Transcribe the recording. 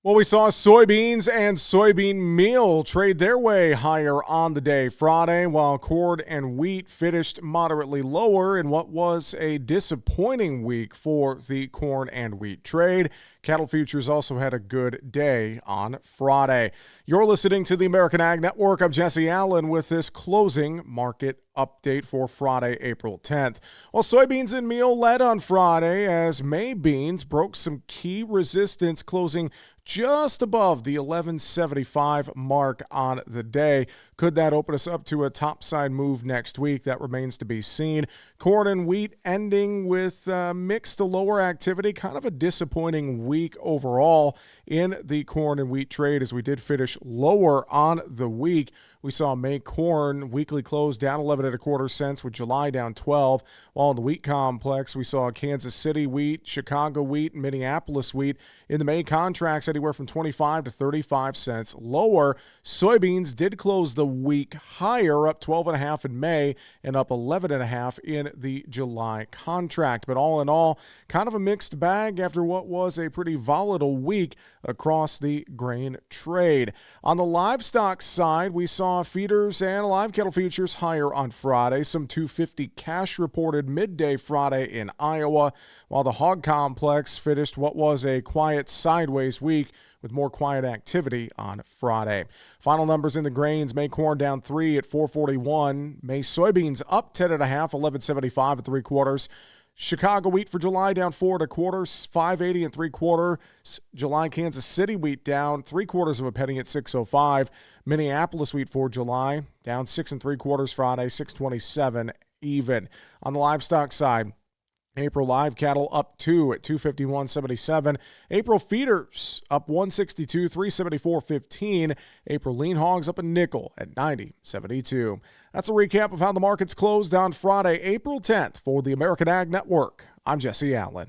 Well, we saw soybeans and soybean meal trade their way higher on the day Friday, while corn and wheat finished moderately lower in what was a disappointing week for the corn and wheat trade. Cattle futures also had a good day on Friday. You're listening to the American Ag Network. I'm Jesse Allen with this closing market update for Friday, April 10th. Well, soybeans and meal led on Friday as May beans broke some key resistance, closing just above the 1175 mark on the day. Could that open us up to a topside move next week? That remains to be seen. Corn and wheat ending with mixed to lower activity. Kind of a disappointing week overall in the corn and wheat trade as we did finish lower on the week. We saw May corn weekly close down 11 and a quarter cents with July down 12. While in the wheat complex, we saw Kansas City wheat, Chicago wheat, and Minneapolis wheat in the May contracts anywhere from 25 to 35 cents lower. Soybeans did close the week higher, up 12.5 in May and up 11.5 in the July contract. But all in all, kind of a mixed bag after what was a pretty volatile week across the grain trade. On the livestock side, we saw feeders and live cattle futures higher on Friday. Some 250 cash reported midday Friday in Iowa, while the hog complex finished what was a quiet sideways week with more quiet activity on Friday. Final numbers in the grains: May corn down 3 at 441. May soybeans up 10.5, 1175 at 3/4. Chicago wheat for July down 4 1/4, 580 and 3/4. July Kansas City wheat down 3/4 of a penny at 605. Minneapolis wheat for July down 6 3/4 Friday, 627 even. On the livestock side, April live cattle up 2 at 251.77. April feeders up 162, 374.15. April lean hogs up a nickel at 90.72. That's a recap of how the markets closed on Friday, April 10th for the American Ag Network. I'm Jesse Allen.